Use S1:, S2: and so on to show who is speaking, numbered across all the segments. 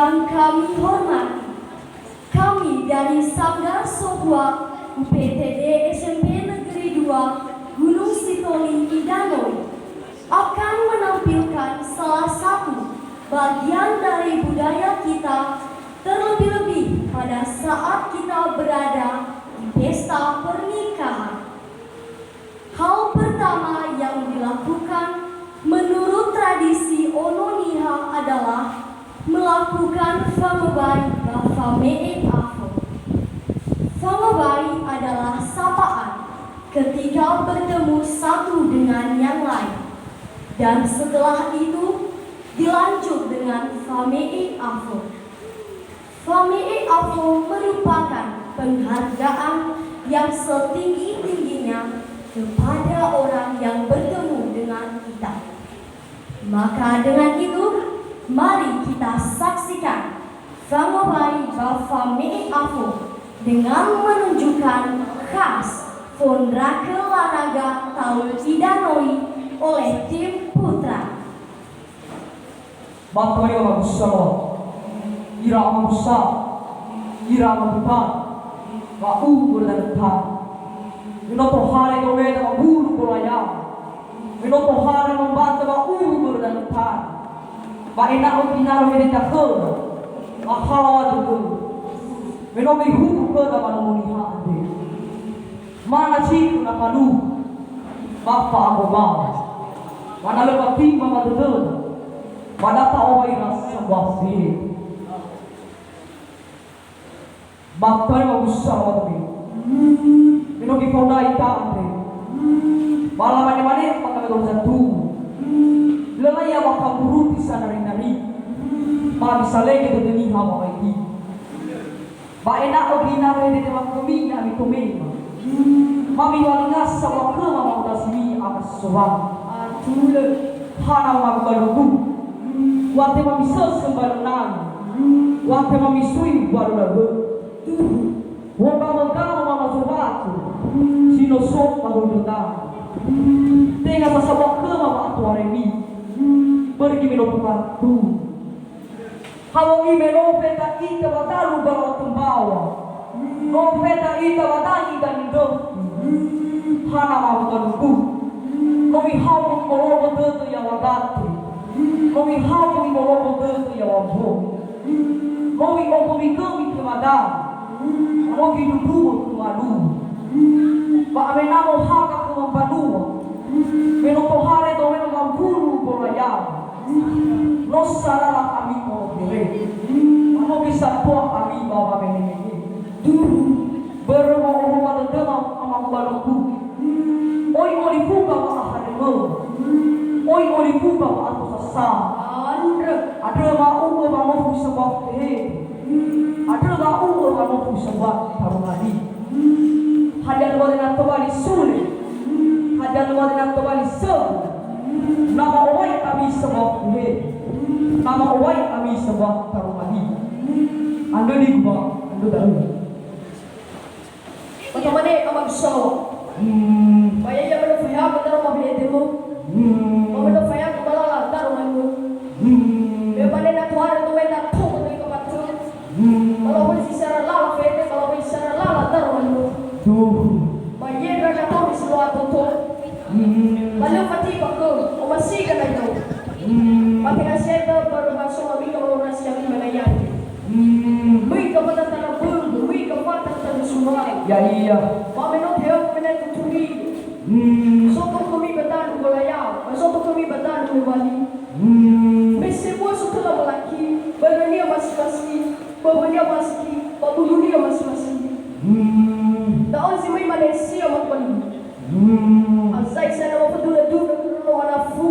S1: yang kami hormati, kami dari Sanggar Sogua UPTD SMP Negeri 2 Gunung Sitoli Idanoi akan menampilkan salah satu bagian dari budaya kita, terlebih-lebih pada saat kita berada di pesta pernikahan. Hal pertama yang dilakukan menurut tradisi Ononiha adalah melakukan famobay bafamee afo. Famobay adalah sapaan ketika bertemu satu dengan yang lain, dan setelah itu dilanjut dengan famee afo. Famee afo merupakan penghargaan yang setinggi-tingginya kepada orang yang bertemu dengan kita. Maka dengan itu, mari kita saksikan famobay bafamee afo dengan menunjukkan khas Fondrake Laraga Talu Idanoi oleh tim putra.
S2: Matanya magusa, ira magusa, ira magutan, kau berdantan. Minoto hari kaweda mabulu kolaya, minoto hari membanta mabulu berdantan. Baina opinaro mereka ke, ahawa juga. Minomi hukum ke dalam moniha ade. Mana sih nak kalu, bapa abah, mana lepas timba madudun. Pada tahu iras sebuah sih, bakal mengusah waktu ini di pondai tak ada, malam mana pakai megang jatuh, lelai awak kabur di sana nari, mak bisa lagi tu demi hawa ini, mak enak lagi nari di tempat kami nari kami, mami walingas sama kema mau dasmi akan soal, atuh hana mau baru wate mamisas kembarunan, wate mamisui baru lalu. Wabah mama sobat, sino sok baru datang. Tengah sasabak ke mama atuaremi, pergi menopukan tu. Hawangi menopeta ita batalu bawa tembawa, nopeta ita batangi dan hidup. Hana mau terluku, nomi hawang morobo tetu yang wagati. Kami hawang morobo tetu ya wabho. Kami kami kemadam. Kami duduk kemadu. Pak amenamo haka kemampanua. Menoto hare to meno mampuru kolaya. Nosara kami mo dire. Ano bisa po kami bawa menene. Dulu bermo pada tema amang balungku. Oi oi fuka pa haremo. Oi oi fuka pa ato sasa. Ada mau mau sebab ada mau sebab harumadi. Hadan wadana tawali sule. Hadan wadana tawali sel. Nama oi kami sebab nama oi kami sebab harumadi. Ando di gua, ando tahu.
S1: Bagaimana amang so? Bayar yang berfaya benar mobil itu. Mobil berfaya kepala lantar rumahmu. Bagaimana nak tuar itu benda tuh dari kepatu. Kalau boleh secara lala fete, kalau boleh secara lala lantar rumahmu. Bayar raja tuh di seluar tuh. Lalu fatih pakai, masih kan itu. Pati kasih itu baru masuk lagi kalau nasi yang mana yang. Lui kepada tanah bulu, lui kepada tanah sungai.
S2: Ya iya.
S1: Mami no theo menet kuturi. Soto kami betan bolaya, soto kami betan bali. Mesti buat soto la balaki, barangnya masing-masing, bawanya masing, babulunya masing-masing. Tahu sih mai Malaysia mak bali. Azai sana mau peduli wana fu.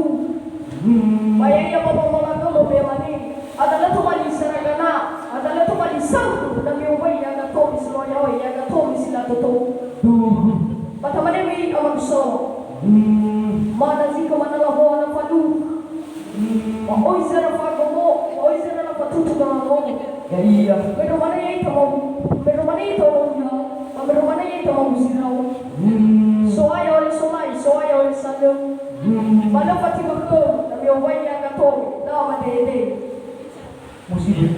S1: Bayar apa mama mau bemani. Adalah tu bali seragana, adalah tu bali sangku dan miubai yang dah tahu semuanya, yang dah tahu sila tu. Bagaimana ini amang so? Mana sih kemana lah bawa nak padu? Oi zera fagomo, oi zera nak patu tu kamu.
S2: Ya iya.
S1: Beru mana yang itu mau? Beru mana itu mau? Beru mana yang itu mau sirau? Soai oleh sandung. Mana pati bakal, tapi miubai yang dah tahu, dah mana dede.
S2: Musibah.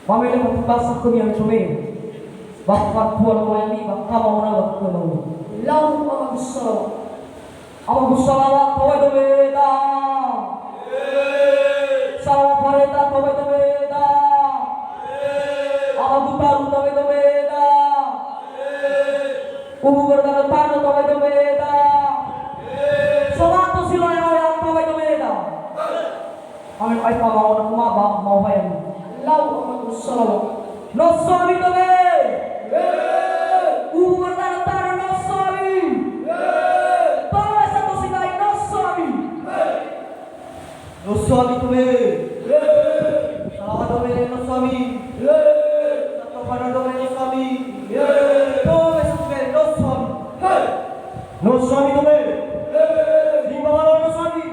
S2: Pamela matubasa kami ang sume. Bakit buwan mo yan baka mauna bakit mo.
S1: Lau mga gusto.
S2: Ama gusto lawak kaway dumeda. Sawa pareta kaway dumeda. Ama butaru kaway dumeda. Ubu berdangan kaway dumeda. Somato sila yang kaway dumeda. Amin ay pamaw na kumabak mau yan.
S1: Lau mga gusto.
S2: No sorry kami. Ubu berdangan no sorry. Bawa satu sinai no sorry. No sorry kami. Salamat kami no sorry. Satu pada kami no sorry. Bawa satu kami no sorry. No sorry kami. Lima malam no sorry.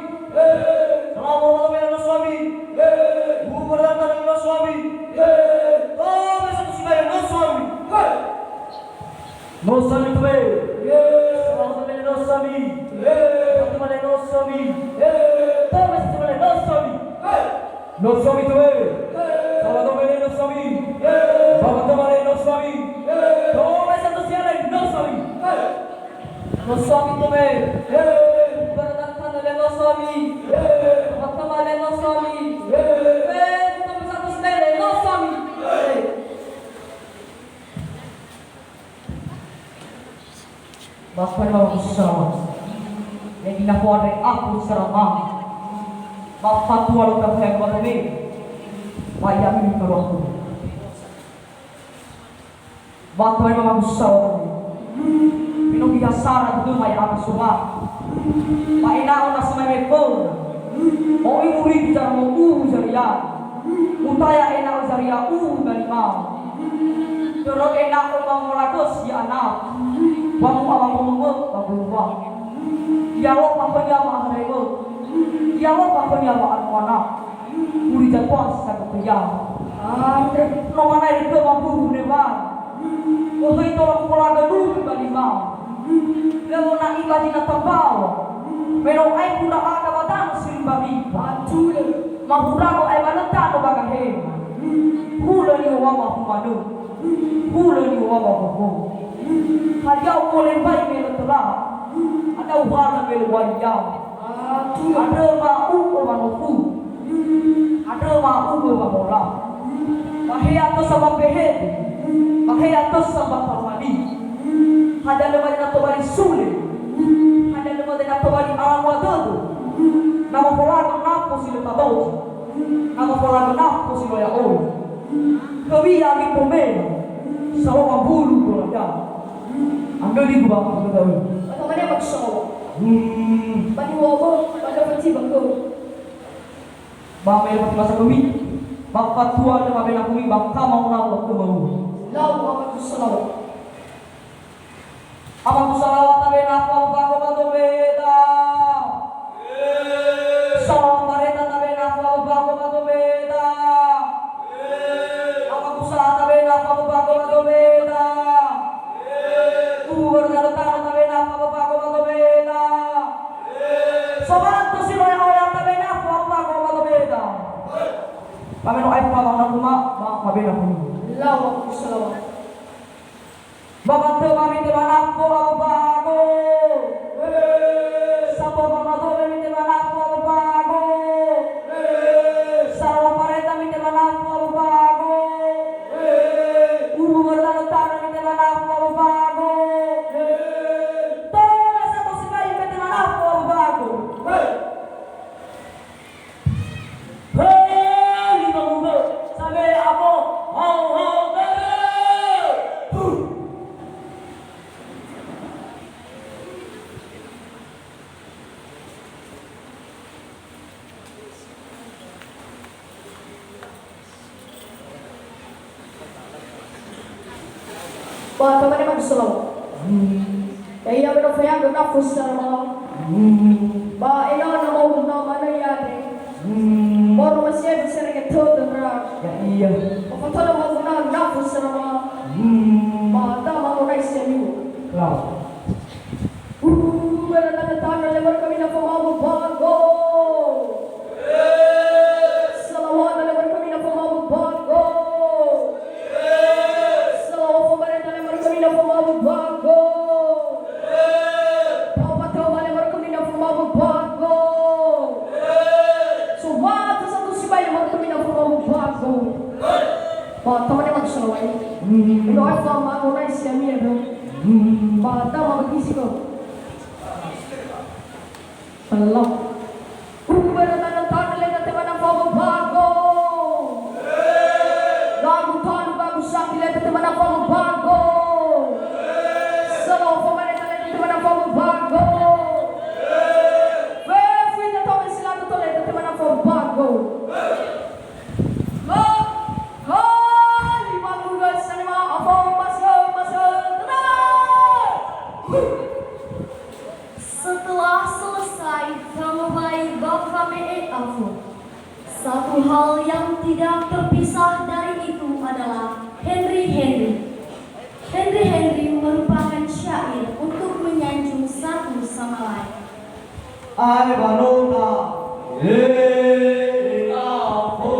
S2: Salamat kami no sorry. Ubu berdangan no sorry. Bawa satu sinai no sorry. No sorry kami. Salamat kami no sorry. Satu kami no sorry. Bawa satu kami no sorry. No sorry kami. Salamat kami no sorry. Bawa kami no sorry. Bawa satu sinai no sorry. No sorry kami. Berdangan no sorry. Bawa kami no sorry. Bawa satu sinai no sorry. Bapak mau bersama yang dinakuan dari aku serama Bapak tua luka saya buat ini Bayang ini kalau aku Bapak mau bersama Minum biasa itu maya aku semua Pak ina ona semai pun Oh ibu bicara mau zaria Utaya ina zaria dari mau Jorok enak umang mulados ya anak Wamu awang umang bagulwa Yawo pakonya wa harego Yawo pakonya wa anak Uri jatuh sa kaya No mana itu mampu nevan Oh itu lang pula gaduh bali mau Lalu na ibaji na tabaw Pero ay kuda aga batang simbabi Patule Mahurago ay manatano bagahe Hula ni wama humanu Hula ni wama hukum Hadiah boleh baik melu telah Ada uharan melu wajah Ada ma'u manufu Ada ma'u mamola Bahaya atas sama behed Bahaya atas sama parmadi Ada lemah na tobari sulit Ada lemah na tobari alam wadadu Nama polago nafko sila tabauti Nama polago nafko sila yaon Kami yang dikomena Sama mabulu kolanya Ambil di gua aku tahu.
S1: Atau mana maksud? Bani wobo, pada peti bako.
S2: Bang mel pati masa kami. Bapak tua dan bapak kami bakal mau nak waktu mau.
S1: Lau apa kusalaw?
S2: Apa kusalaw tabe napa bako bako beda. Salam pareta tabe napa bako bako beda. Apa kusalaw tabe napa bako bako beda. Berkata tabe napa bako bako beda. Sobat tu silo yang orang tabe napa bako bako beda. Pameno ay pa na kuma mabena kami.
S1: Lau apa kusalaw?
S2: Bapak tu kami di mana aku bago. Sabo mama tu kami di mana aku bago. Sarwa pareta kami di mana aku bago. Uru berlalu tanah kami di mana aku bago. Toda satu sekali kami di mana aku bago. Hei, bangun sampai apa?
S1: Ba ta mana maksud? Kaya benar fayang na fusara. Ba ina na mau na mana ya ne. Baru masih bisa dengan tuh dengar.
S2: Ya iya.
S1: Apa tuh mau na fusara? Ba ta mau na istemu.
S2: Lau.
S1: Berada tanah lebar kami na pemabu bago. Salawat lebar kami na pemabu bago. Ino ay fama ko na siya miya do. Bata mabagisi ko. Hello. Kubera na ng tanale na tema ng pagbabago. Lagu talo bago sa akin na tema ng pagbabago. Salo pamanita na tema ng pagbabago. Free na tawin sila to na tema ng pagbabago.
S3: Setelah selesai Famobile bab kami Afo, satu hal yang tidak terpisah dari itu adalah Henry merupakan syair untuk menyanjung satu sama lain.
S2: Ai banona, afo,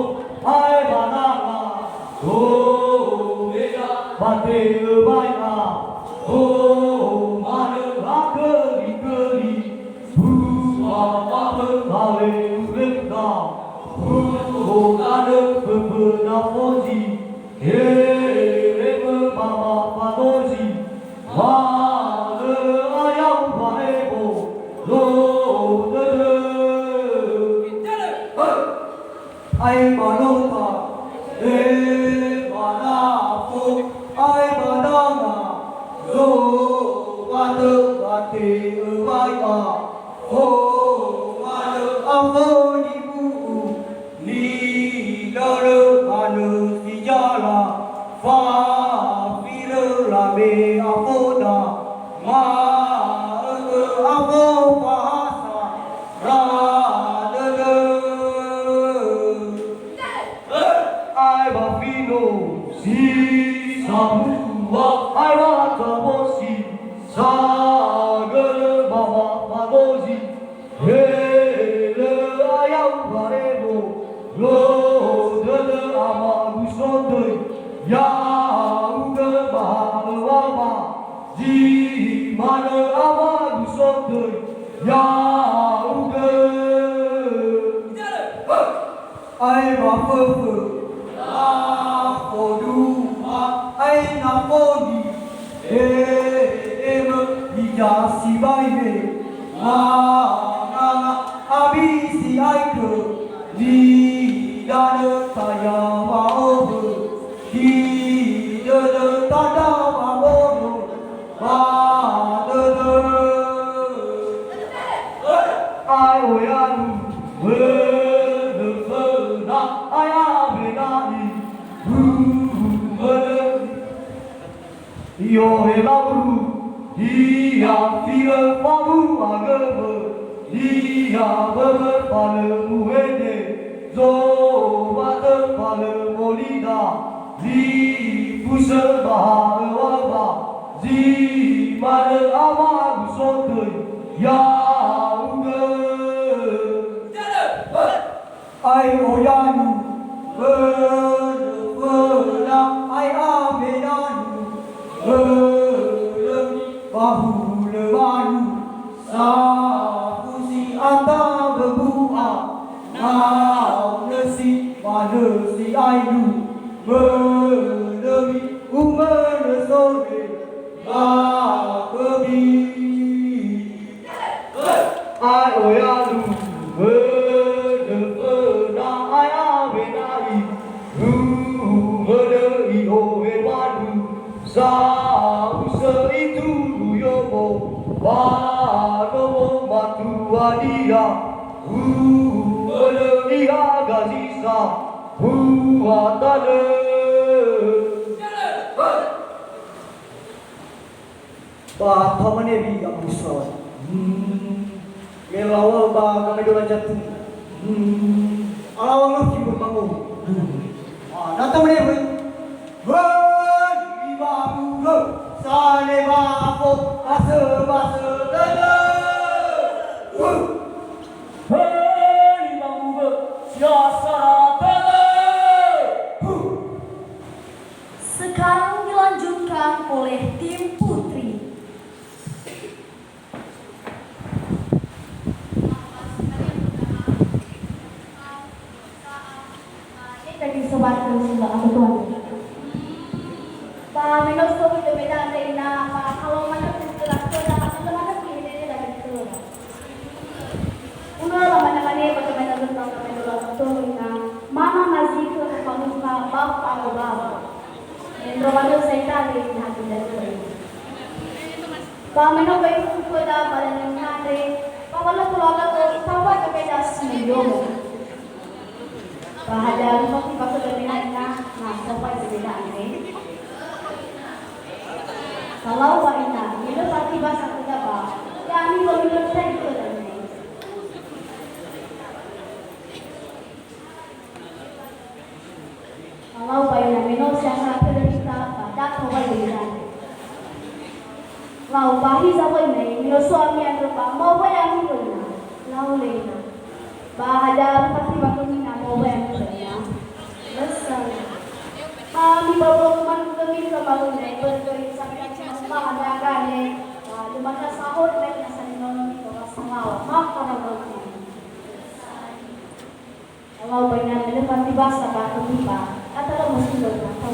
S2: ai banana, bate baina, mane akeri, apa kale ulekta, ada beberapa poji, mama panoji, ada ayam baebo, lo ai banota, banafo, ai banana, lo bate bate baina, ada apa ibu, ni lara anu sijala, fa fira rame apoda, ma apa bahasa, ra ai bafino si samua ai watabosi sagar baba padosi hele ayam barebo lo dada amagu sondoi ya uga bahalwama ji mana amagu sondoi ya uga ai bafufu ai napoli si baime abisi aike di dana saya mau di dana tada mau ai oyanu ai abenani yo helabru dia fira pamu agama dia berpala muhede zo bata pala molida di pusat bahawa di mana amat sotoy ya uga ai oyanu ai abenanu bahu lewanu sapusi anta berbua nau nasi manusi ainu menewi umar sore bakebi ai oyanu bedepena ai abenai menei oewanu sausa itu yomo Banomo matuadia Ulelia gazisa Uatale Batamane bi aku sawan Melawal ba kami dolan jatuh Alawang nak kibur bangun Natamane bi Ibamu Sane bafo ase base dada Hei ibamu siasara dada
S3: Sekarang dilanjutkan oleh tim putri.
S1: Dari sobat sebelah aku tuan.
S3: minusto ko dumi dati na kalau mana tulak ko na mana pilih dari itu. Uno laman na kani bagaimana tentang kami dulu na mana nasi ko pamuka bab ang bab. Romano sa Italy natin dito. Kami no bay ko da balan nare pawala tulaga ko tawa ka pedas milyo. Bahada mo ki paso dami na sampai sila ni. Kalau ba ina, nilo pati basa kita ba? Kami pamilya sa ito dami. Kalau ba ina, mino siya sa kita ba? Dato ba ina? Lau bahi sa ba ina, mino suami ang ba? Mau ba yang ito na? Lau lena. Bahada pati ba ko na mau ba yang ito na? Besar. Kami bawa kami ke bangun dari berdiri sampai semua ada kali. Lumana sahur lagi nasa ninon ito semua mak para bangun. Kalau banyak lepas tiba sabah tiba atau lo mesti lo nak kau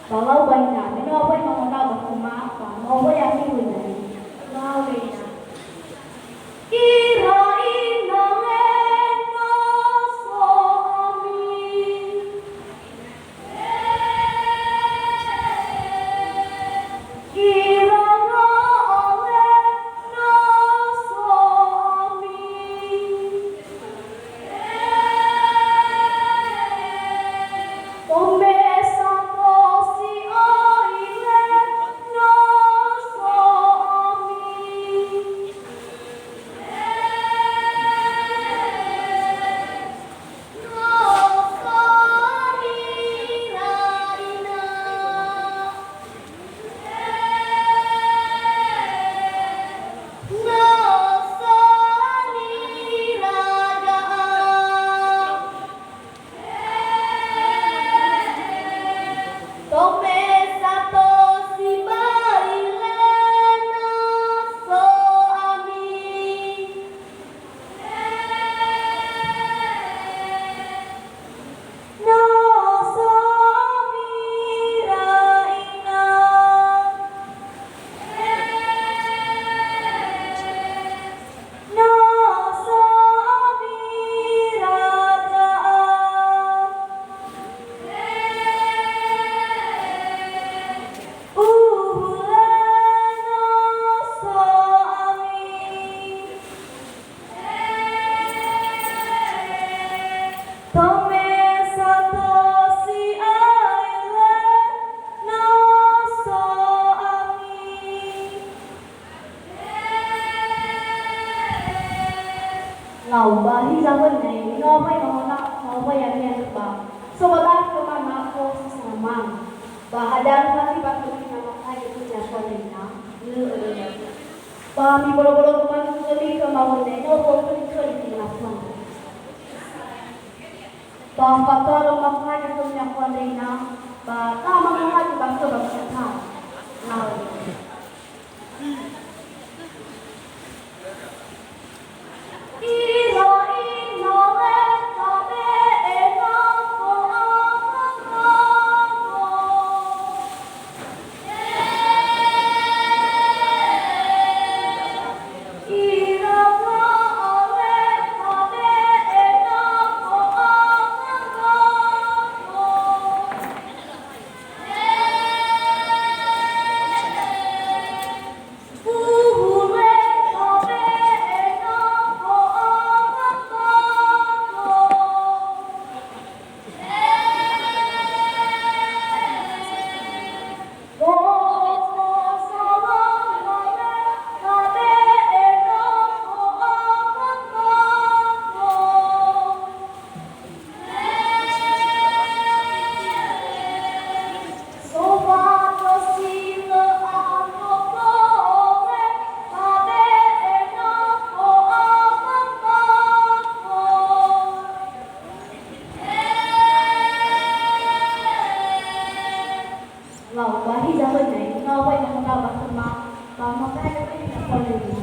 S3: Kalau banyak, ini apa yang mau tahu bahwa apa? Mau apa yang ini benar? Mau beda. Kirain nangeng suami, kira nangeng suami. Lau bahi zaman ni, no apa yang nak, no apa yang dia lupa. Sobat kemana aku sesama. Bahadar kami bakal nama kaya tu jasa lena. Kami bolo-bolo kemana kami kemana ni, no apa yang kali kita lakukan. Bahkan rumah kaya tu jasa lena. Bahkan mana kaya bakal berkata. Lau. Lau bahi zaman này ngau bay nang ngau bak tema ba ma pa ga ni na pole ni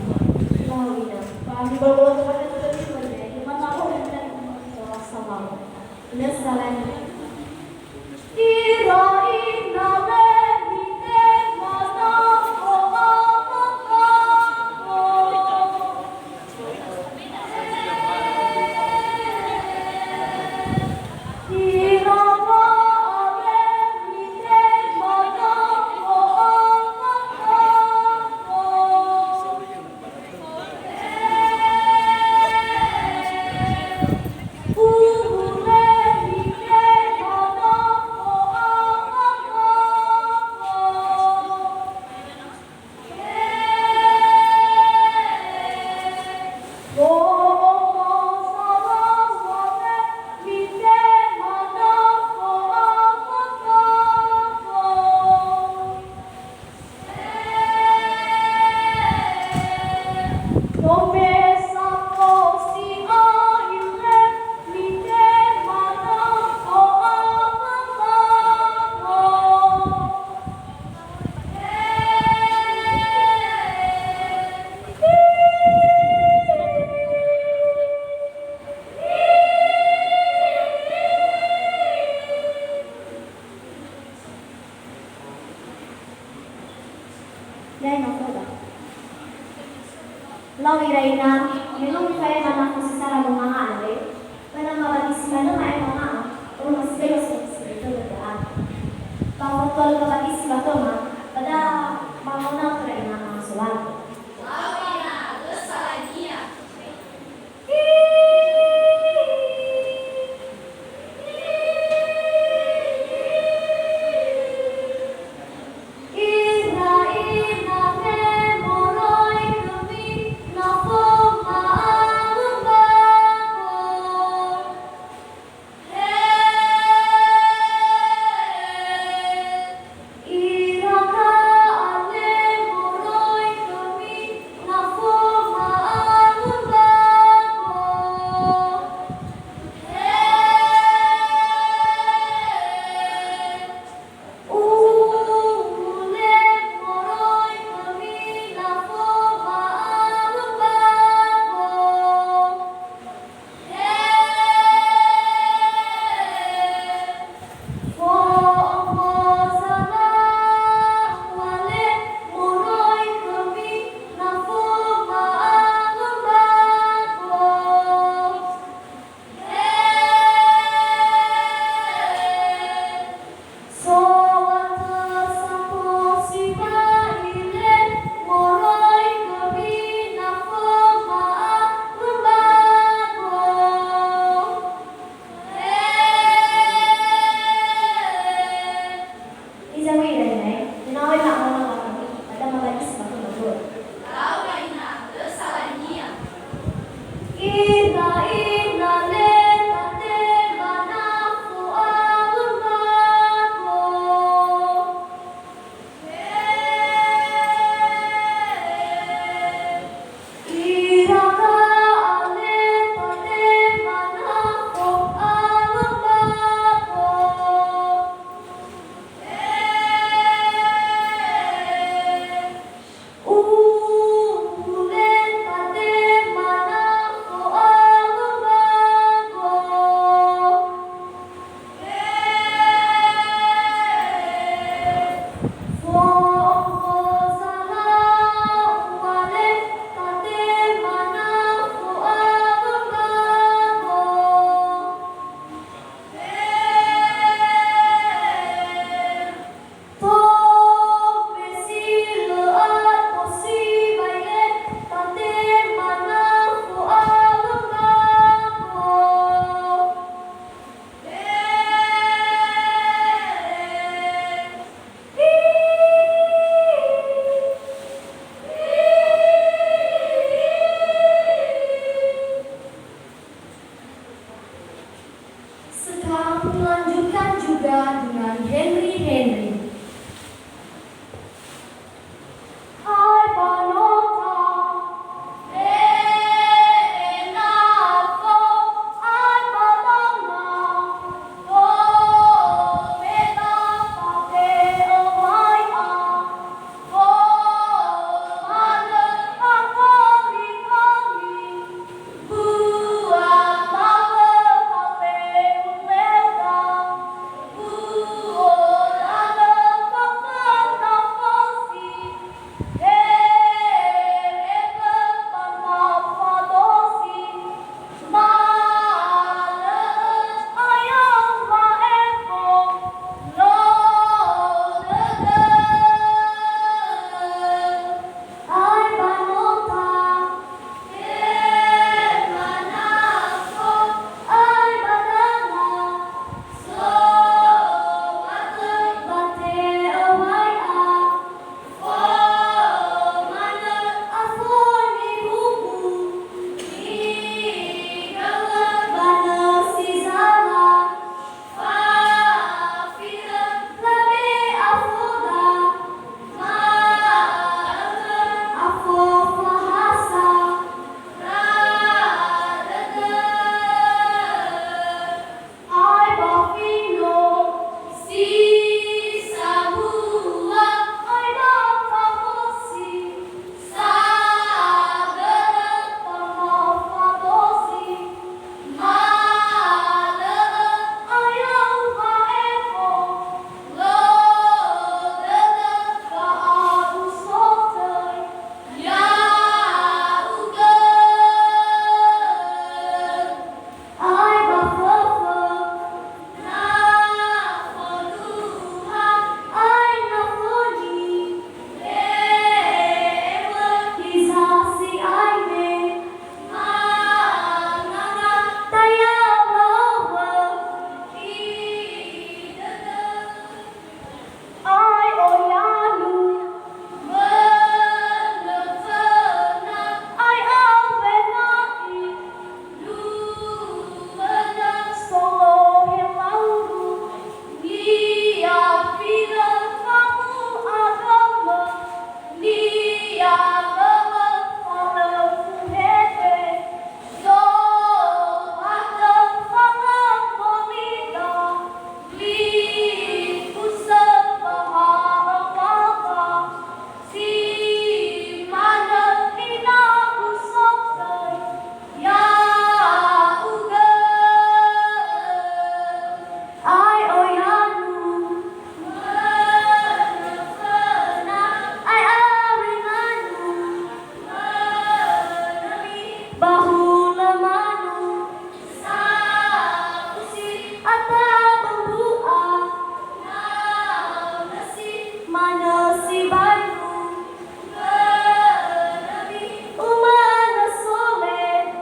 S3: lau ina ba ni ba lo to ba to ni ba ni ma na ho ni na so sama ne salan ira ina le ni te ma na o a ma ka ira Yay no foda. Lau irai na, minum kaya mana ko sa sara mga ane, para mabagis ka na may mga o mas kayo sa sito na daan. Pangotol mabagis ba to ma, pada mauna ko rin na mga suwan. mana si Bandung umana soleh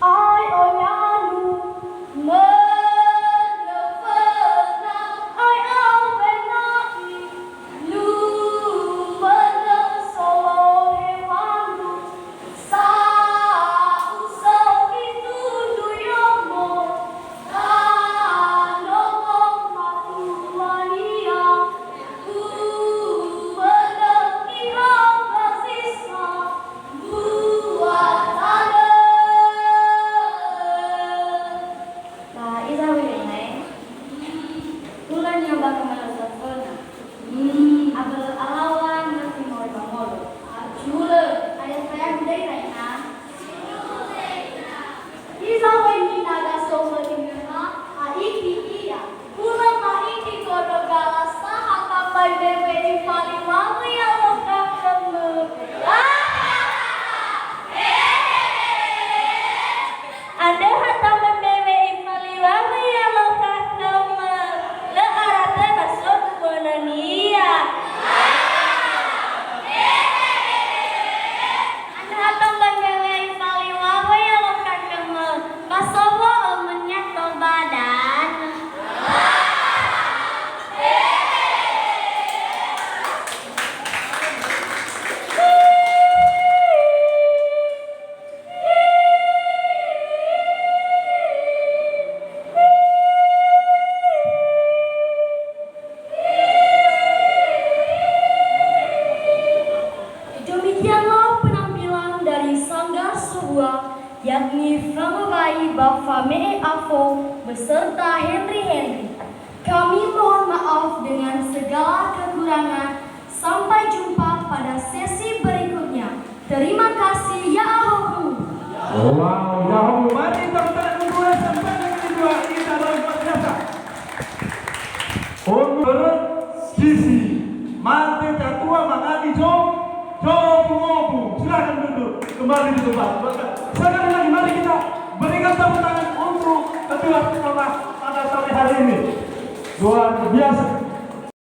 S3: ai oyanu menepena ai awenai lu solo hewandu sa usau itu duyomo Demikianlah penampilan dari Sanggar Sebuah, yakni Framabai Bafame Afo beserta Henry. Kami mohon maaf dengan segala kekurangan. Sampai jumpa pada sesi berikutnya. Terima kasih, ya Ahohu.
S4: Wow, ya Ahohu. Mari teman-teman berdua sampai dengan kedua kita luar biasa. Untuk sisi mati ketua mangani Jobu, silakan duduk kembali di tempat. Sekali lagi mari kita berikan tepuk tangan untuk kedua sekolah pada sore hari ini. Luar biasa.